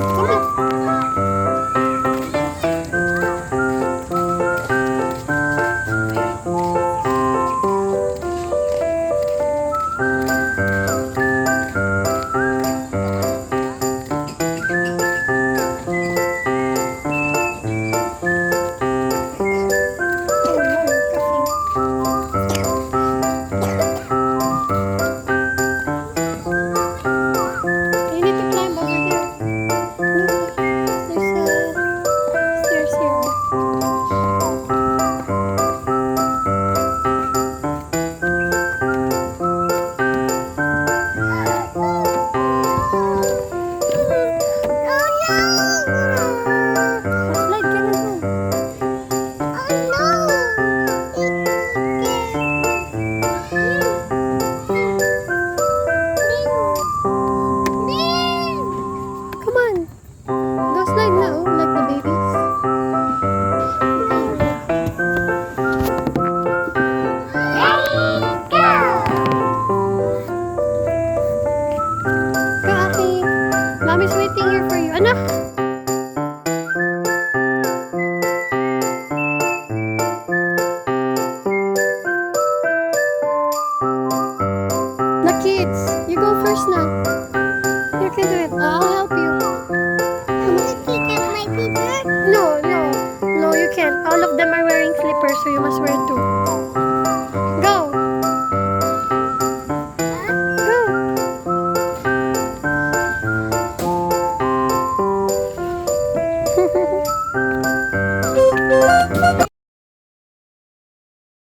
Come on. You need to climb over there. There's stairs here. Slide ka na doon. Come on. Go slide na, oh, like the babies. Go, Aki. Mommy's waiting here for you. Anak! The kids, you go first now. You can do it. I'll help you. No, you can't. All of them are wearing slippers, so you must wear two.